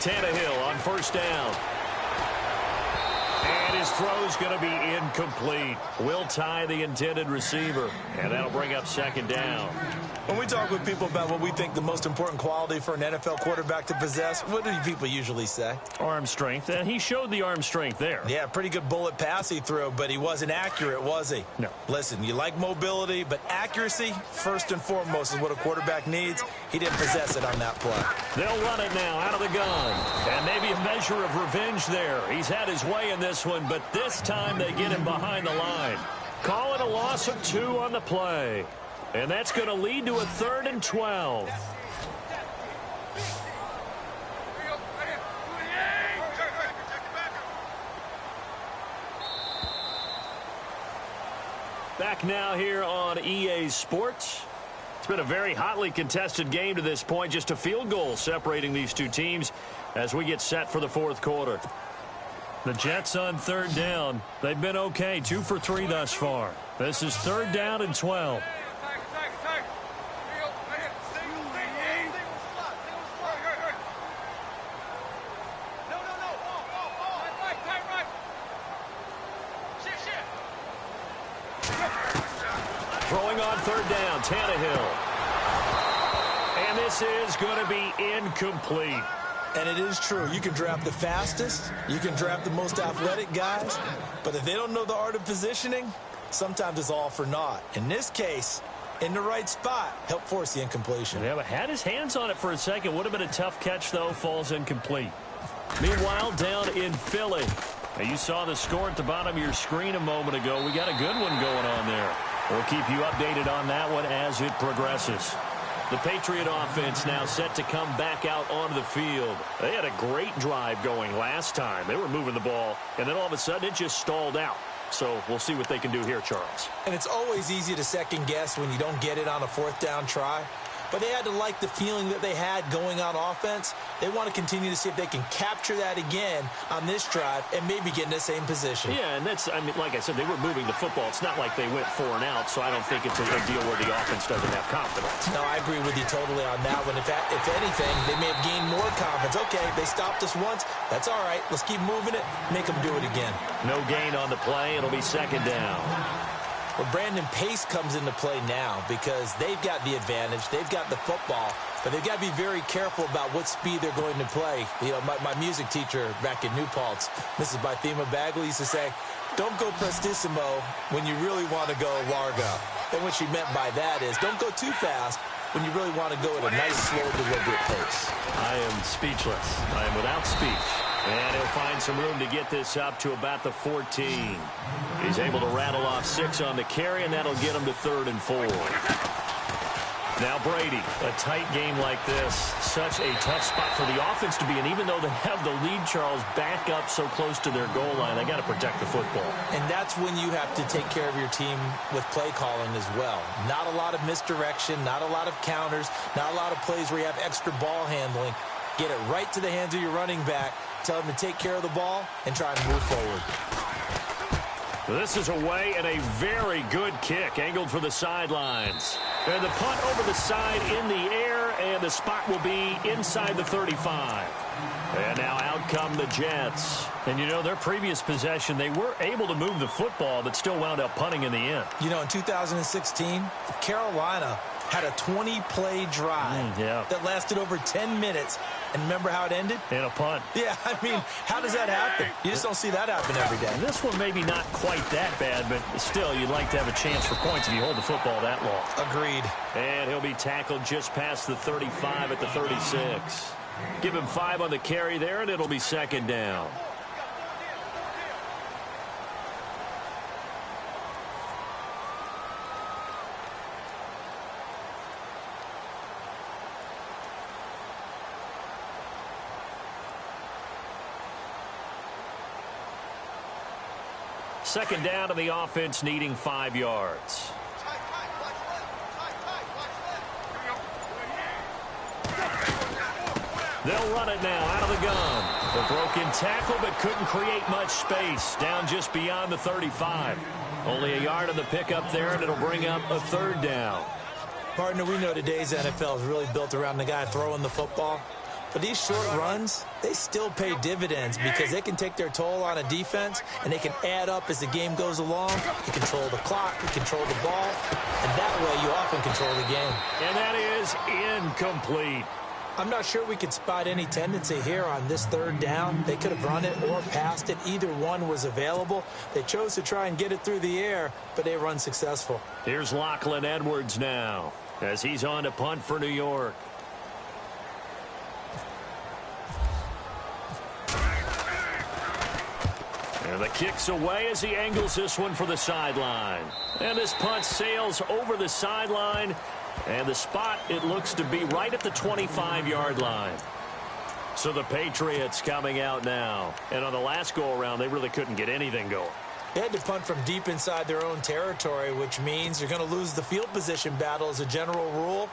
Tannehill on 1st down. And his throw's going to be incomplete. Will tie the intended receiver. And that'll bring up 2nd down. When we talk with people about what we think the most important quality for an NFL quarterback to possess, what do people usually say? Arm strength. And he showed the arm strength there. Yeah, pretty good bullet pass he threw, but he wasn't accurate, was he? No. Listen, you like mobility, but accuracy, first and foremost, is what a quarterback needs. He didn't possess it on that play. They'll run it now out of the gun. And maybe a measure of revenge there. He's had his way in this one, but this time they get him behind the line. Call it a loss of 2 on the play. And that's going to lead to a 3rd and 12. Back now here on EA Sports. It's been a very hotly contested game to this point. Just a field goal separating these two teams as we get set for the 4th quarter. The Jets on 3rd down. They've been okay, 2 for 3 thus far. This is 3rd down and 12. Throwing on 3rd down, Tannehill. And this is going to be incomplete. And it is true. You can draft the fastest. You can draft the most athletic guys. But if they don't know the art of positioning, sometimes it's all for naught. In this case, in the right spot. Helped force the incompletion. Yeah, but had his hands on it for a second. Would have been a tough catch, though. Falls incomplete. Meanwhile, down in Philly. Now, you saw the score at the bottom of your screen a moment ago. We got a good one going on there. We'll keep you updated on that one as it progresses. The Patriot offense now set to come back out onto the field. They had a great drive going last time. They were moving the ball, and then all of a sudden it just stalled out. So we'll see what they can do here, Charles. And it's always easy to second guess when you don't get it on a fourth down try. But they had to like the feeling that they had going on offense. They want to continue to see if they can capture that again on this drive and maybe get in the same position. Yeah, and that's, I mean, like I said, they were moving the football. It's not like they went 4 and out, so I don't think it's a deal where the offense doesn't have confidence. No, I agree with you totally on that one. If anything, they may have gained more confidence. Okay, they stopped us once. That's all right. Let's keep moving it. Make them do it again. No gain on the play. It'll be second down. Well, Brandon, pace comes into play now because they've got the advantage. They've got the football, but they've got to be very careful about what speed they're going to play. You know, my music teacher back in New Paltz, Mrs. Bythema Bagley, used to say, don't go prestissimo when you really want to go largo. And what she meant by that is don't go too fast when you really want to go at a nice, slow, deliberate pace. I am speechless. I am without speech. And he'll find some room to get this up to about the 14. He's able to rattle off 6 on the carry, and that'll get him to 3rd and 4. Now Brady, a tight game like this, such a tough spot for the offense to be in. Even though they have the lead, Charles, back up so close to their goal line, they got to protect the football. And that's when you have to take care of your team with play calling as well. Not a lot of misdirection, not a lot of counters, not a lot of plays where you have extra ball handling. Get it right to the hands of your running back. Tell him to take care of the ball and try and move forward. This is away and a very good kick, angled for the sidelines. And the punt over the side in the air, and the spot will be inside the 35. And now out come the Jets. And, you know, their previous possession, they were able to move the football, but still wound up punting in the end. You know, in 2016, Carolina had a 20-play drive that lasted over 10 minutes. And remember how it ended? In a punt. Yeah, I mean, how does that happen? You just don't see that happen every day. And this one maybe not quite that bad, but still, you'd like to have a chance for points if you hold the football that long. Agreed. And he'll be tackled just past the 35 at the 36. Give him 5 on the carry there, and it'll be second down. Second down to the offense, needing 5 yards. They'll run it now out of the gun. The broken tackle, but couldn't create much space. Down just beyond the 35. Only a yard on the pickup there, and it'll bring up a 3rd down. Partner, we know today's NFL is really built around the guy throwing the football. But these short runs, they still pay dividends because they can take their toll on a defense, and they can add up as the game goes along. You control the clock, you control the ball, and that way you often control the game. And that is incomplete. I'm not sure we could spot any tendency here on this 3rd down. They could have run it or passed it. Either one was available. They chose to try and get it through the air, but they were unsuccessful. Here's Lachlan Edwards now as he's on to punt for New York. And the kick's away as he angles this one for the sideline. And this punt sails over the sideline. And the spot, it looks to be right at the 25-yard line. So the Patriots coming out now. And on the last go-around, they really couldn't get anything going. They had to punt from deep inside their own territory, which means you're going to lose the field position battle as a general rule.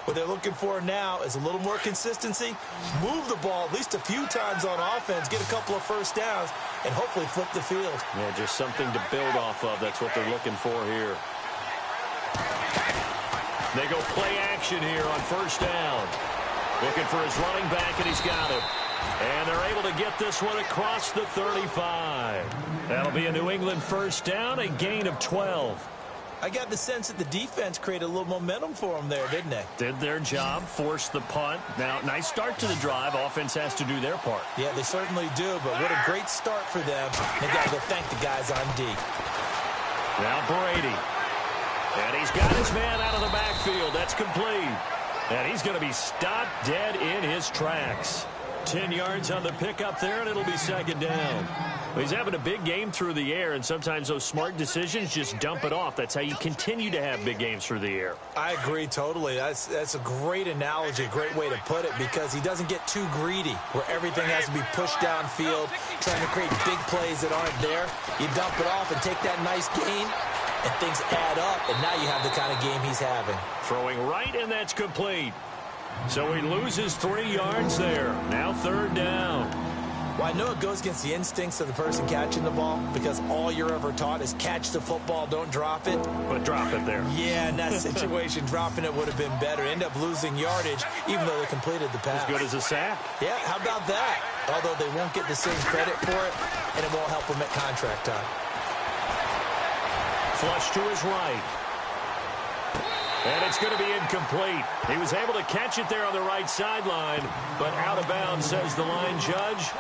What they're looking for now is a little more consistency, move the ball at least a few times on offense, get a couple of first downs, and hopefully flip the field. Yeah, just something to build off of. That's what they're looking for here. They go play action here on 1st down. Looking for his running back, and he's got it. And they're able to get this one across the 35. That'll be a New England 1st down, a gain of 12. I got the sense that the defense created a little momentum for them there, didn't they? Did their job, forced the punt. Now, nice start to the drive. Offense has to do their part. Yeah, they certainly do, but what a great start for them. They got to go thank the guys on D. Now Brady. And he's got his man out of the backfield. That's complete. And he's going to be stopped dead in his tracks. 10 yards on the pickup there, and it'll be second down. Well, he's having a big game through the air, and sometimes those smart decisions just dump it off. That's how you continue to have big games through the air. I agree totally. That's a great analogy, a great way to put it, because he doesn't get too greedy where everything has to be pushed downfield, trying to create big plays that aren't there. You dump it off and take that nice gain, and things add up, and now you have the kind of game he's having. Throwing right, and that's complete. So he loses 3 yards there. Now third down. Well, I know it goes against the instincts of the person catching the ball, because all you're ever taught is catch the football, don't drop it. But drop it there. Yeah, in that situation, dropping it would have been better. End up losing yardage, even though they completed the pass. As good as a sack. Yeah, how about that? Although they won't get the same credit for it, and it won't help them at contract time. Flush to his right. And it's going to be incomplete. He was able to catch it there on the right sideline, but out of bounds, says the line judge.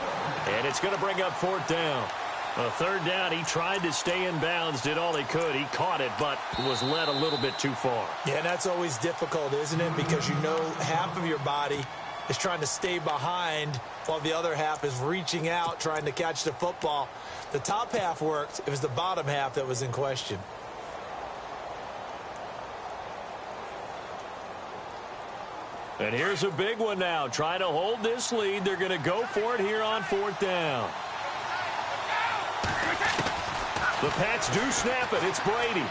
And it's going to bring up fourth down. A third down, he tried to stay in bounds, did all he could. He caught it, but was led a little bit too far. Yeah, and that's always difficult, isn't it? Because you know half of your body is trying to stay behind while the other half is reaching out, trying to catch the football. The top half worked. It was the bottom half that was in question. And here's a big one now. Trying to hold this lead. They're going to go for it here on fourth down. The Pats do snap it. It's Brady.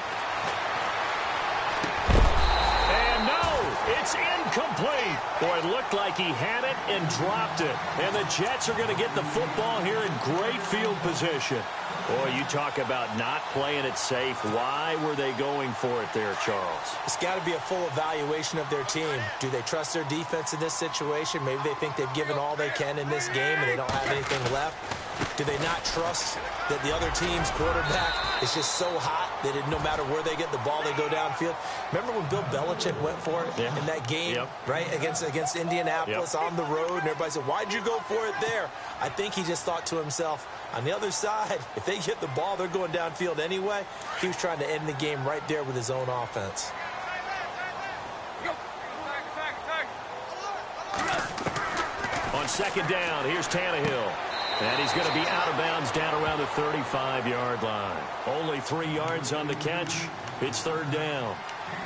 And no, it's incomplete. Boy, it looked like he had it and dropped it. And the Jets are going to get the football here in great field position. Boy, you talk about not playing it safe. Why were they going for it there, Charles? It's got to be a full evaluation of their team. Do they trust their defense in this situation? Maybe they think they've given all they can in this game and they don't have anything left. Do they not trust that the other team's quarterback is just so hot that no matter where they get the ball, they go downfield? Remember when Bill Belichick went for it in that game, right, against Indianapolis on the road, and everybody said, why'd you go for it there? I think he just thought to himself, on the other side, if they get the ball, they're going downfield anyway. He was trying to end the game right there with his own offense. On second down, here's Tannehill. And he's going to be out of bounds down around the 35-yard line. Only 3 yards on the catch. It's third down.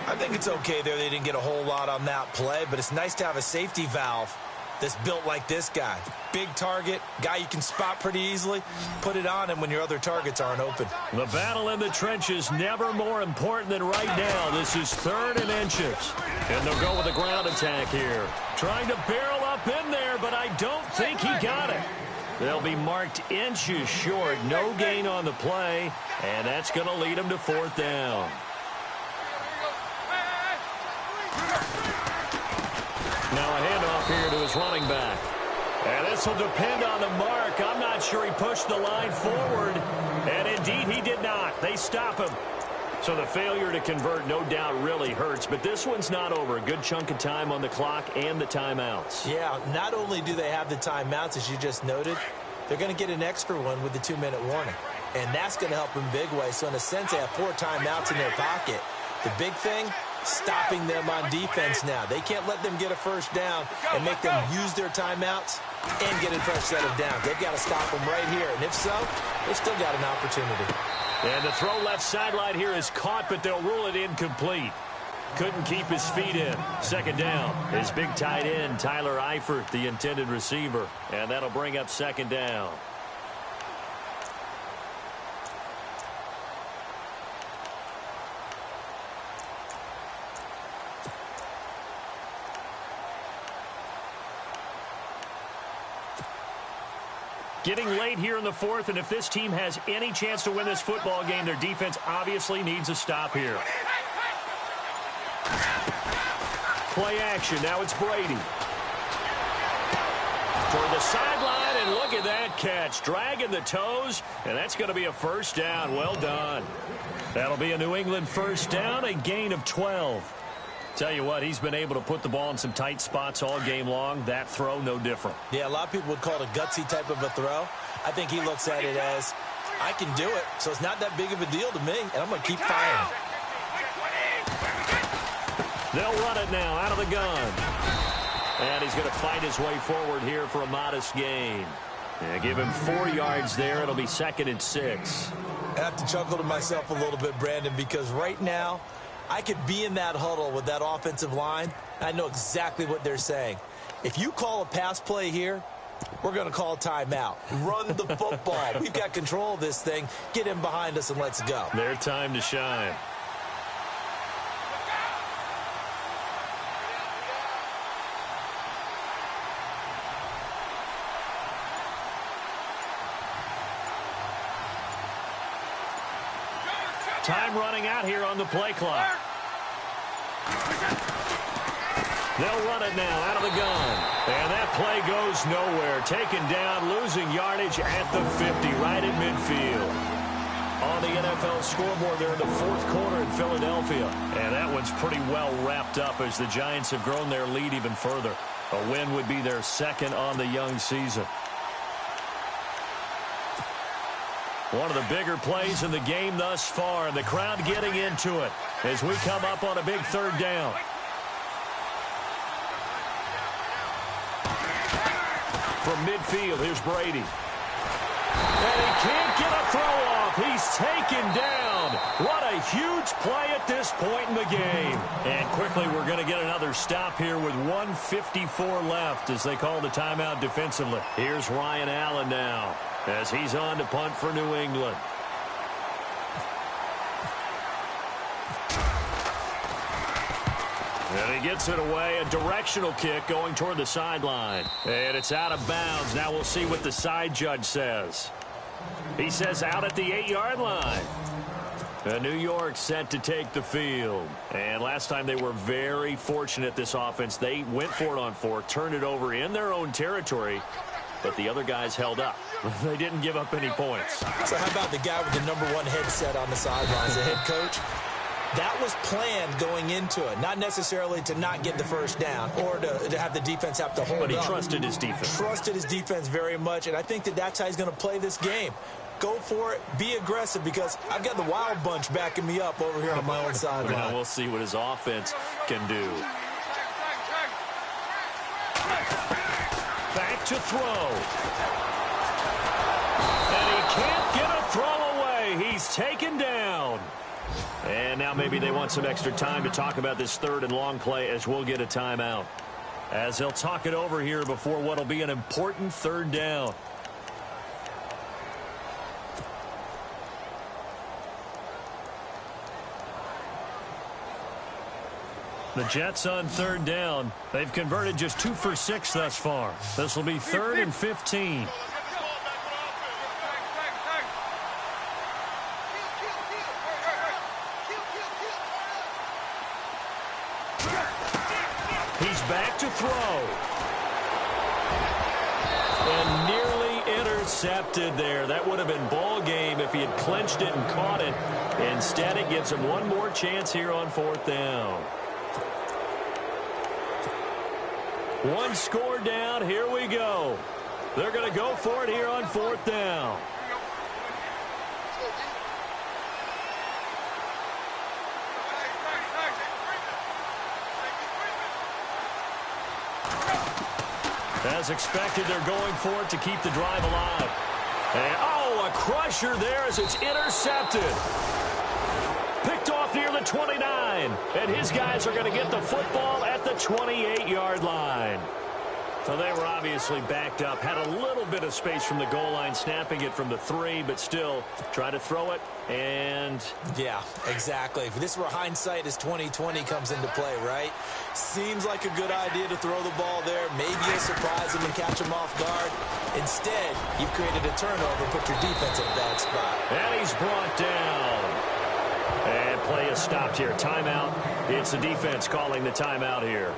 I think it's okay there. They didn't get a whole lot on that play, but it's nice to have a safety valve that's built like this guy. Big target, guy you can spot pretty easily. Put it on him when your other targets aren't open. The battle in the trenches never more important than right now. This is 3rd and inches. And they'll go with a ground attack here. Trying to barrel up in there, but I don't think he got it. They'll be marked inches short. No gain on the play, and that's going to lead them to fourth down. Now a handoff here to his running back. And this will depend on the mark. I'm not sure he pushed the line forward. And indeed, he did not. They stop him. So the failure to convert, no doubt, really hurts. But this one's not over. A good chunk of time on the clock and the timeouts. Yeah, not only do they have the timeouts, as you just noted, they're going to get an extra one with the 2-minute warning. And that's going to help in big way. So in a sense, they have 4 timeouts in their pocket. The big thing, stopping them on defense now. They can't let them get a first down and make them use their timeouts and get a fresh set of downs. They've got to stop them right here. And if so, they've still got an opportunity. And the throw left sideline here is caught, but they'll rule it incomplete. Couldn't keep his feet in. Second down. His big tight end, Tyler Eifert, the intended receiver. And that'll bring up second down. Getting late here in the 4th, and if this team has any chance to win this football game, their defense obviously needs a stop here. Play action. Now it's Brady. Toward the sideline, and look at that catch. Dragging the toes, and that's going to be a first down. Well done. That'll be a New England first down, a gain of 12. Tell you what, he's been able to put the ball in some tight spots all game long. That throw, no different. Yeah, a lot of people would call it a gutsy type of a throw. I think he looks at it as, I can do it, so it's not that big of a deal to me, and I'm going to keep firing. They'll run it now out of the gun. And he's going to fight his way forward here for a modest gain. Yeah, give him 4 yards there. It'll be 2nd and 6. I have to chuckle to myself a little bit, Brandon, because right now I could be in that huddle with that offensive line. I know exactly what they're saying. If you call a pass play here, we're going to call timeout. Run the football. We've got control of this thing. Get him behind us and let's go. Their time to shine. Time running out here on the play clock. They'll run it now out of the gun. And that play goes nowhere. Taken down, losing yardage at the 50, right at midfield. On the NFL scoreboard, they're in the 4th quarter in Philadelphia. And that one's pretty well wrapped up as the Giants have grown their lead even further. A win would be their 2nd on the young season. One of the bigger plays in the game thus far, and the crowd getting into it as we come up on a big 3rd down. From midfield, here's Brady. And he can't get a throw off. He's taken down. What a huge play at this point in the game. And quickly, we're going to get another stop here with 1:54 left as they call the timeout defensively. Here's Ryan Allen now as he's on to punt for New England. And he gets it away, a directional kick going toward the sideline. And it's out of bounds. Now we'll see what the side judge says. He says out at the 8-yard line. New York set to take the field. And last time they were very fortunate, this offense. They went for it on 4, turned it over in their own territory, but the other guys held up. They didn't give up any points. So how about the guy with the #1 headset on the sidelines, the head coach? That was planned going into it, not necessarily to not get the first down or to have the defense have to hold up. But he trusted his defense. Trusted his defense very much, and I think that's how he's going to play this game. Go for it, be aggressive, because I've got the wild bunch backing me up over here on my own sideline. Now we'll see what his offense can do. Back to throw. And he can't get a throw away. He's taken down. And now maybe they want some extra time to talk about this 3rd and long play as we'll get a timeout. As they'll talk it over here before what will be an important 3rd down. The Jets on 3rd down. They've converted just 2 for 6 thus far. This will be 3rd and 15. He's back to throw. And nearly intercepted there. That would have been ball game if he had clinched it and caught it. Instead, it gives him one more chance here on 4th down. One score down. Here we go. They're going to go for it here on 4th down. As expected, they're going for it to keep the drive alive. And, oh, a crusher there as it's intercepted. Picked off near the 29. And his guys are going to get the football at the 28-yard line. So they were obviously backed up. Had a little bit of space from the goal line, snapping it from the 3, but still try to throw it. And yeah, exactly. This is where hindsight is 20/20 comes into play, right? Seems like a good idea to throw the ball there. Maybe you'll surprise him and catch him off guard. Instead, you've created a turnover, put your defense in a bad spot. And he's brought down. And play is stopped here. Timeout. It's the defense calling the timeout here.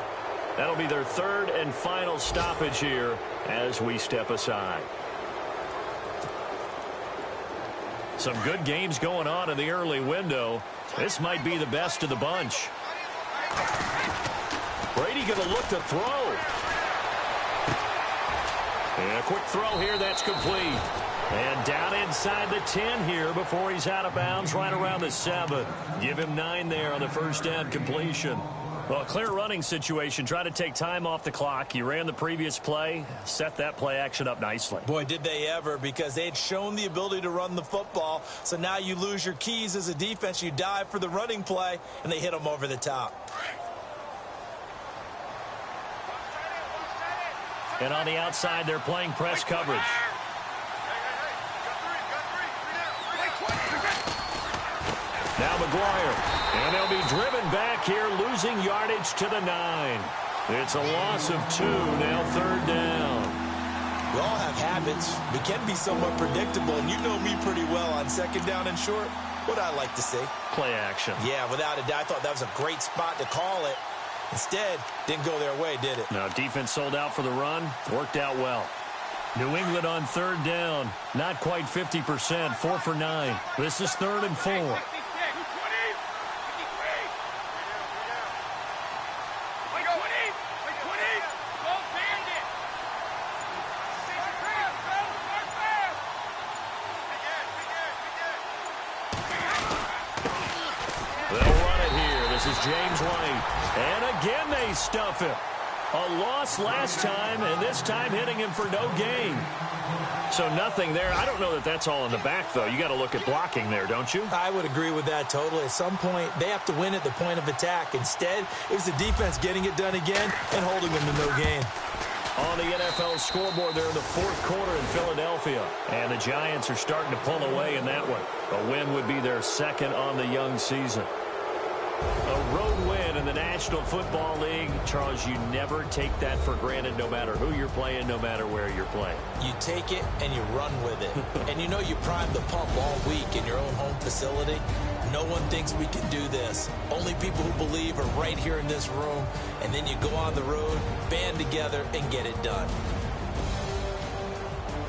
That'll be their 3rd and final stoppage here as we step aside. Some good games going on in the early window. This might be the best of the bunch. Brady going to look to throw. And a quick throw here, that's complete. And down inside the 10 here before he's out of bounds right around the 7. Give him 9 there on the first down completion. Well, a clear running situation. Try to take time off the clock. You ran the previous play, set that play action up nicely. Boy, did they ever, because they had shown the ability to run the football. So now you lose your keys as a defense. You dive for the running play, and they hit them over the top. And on the outside, they're playing press coverage. Now McGuire. And they'll be driven back here, losing yardage to the 9. It's a loss of 2, now 3rd down. We all have habits. We can be somewhat predictable, and you know me pretty well on 2nd down and short. What I like to see. Play action. Yeah, without a doubt. I thought that was a great spot to call it. Instead, didn't go their way, did it? Now, defense sold out for the run. Worked out well. New England on 3rd down. Not quite 50%. 4 for 9. This is 3rd and 4. James White. And again they stuff him. A loss last time, and this time hitting him for no gain. So nothing there. I don't know that that's all in the back, though. You got to look at blocking there, don't you? I would agree with that totally. At some point, they have to win at the point of attack. Instead, it was the defense getting it done again and holding them to no gain. On the NFL scoreboard there in the 4th quarter in Philadelphia. And the Giants are starting to pull away in that one. A win would be their 2nd on the young season. A road win in the National Football League. Charles, you never take that for granted no matter who you're playing, no matter where you're playing. You take it and you run with it. And you know you prime the pump all week in your own home facility. No one thinks we can do this. Only people who believe are right here in this room. And then you go on the road, band together, and get it done.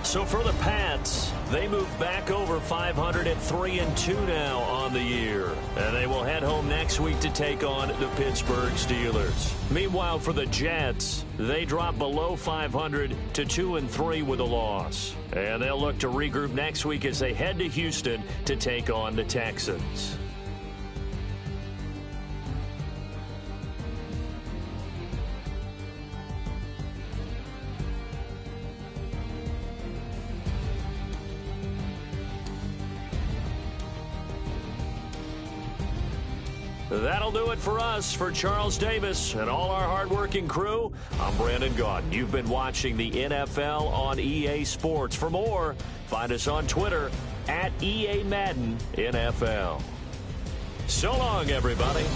So for the Pats, they move back over 500 at 3-2 now on the year. And they will head home next week to take on the Pittsburgh Steelers. Meanwhile, for the Jets, they drop below 500 to 2-3 with a loss. And they'll look to regroup next week as they head to Houston to take on the Texans. That'll do it for us. For Charles Davis and all our hardworking crew, I'm Brandon Gaudin. You've been watching the NFL on EA Sports. For more, find us on Twitter @EA Madden NFL. So long, everybody.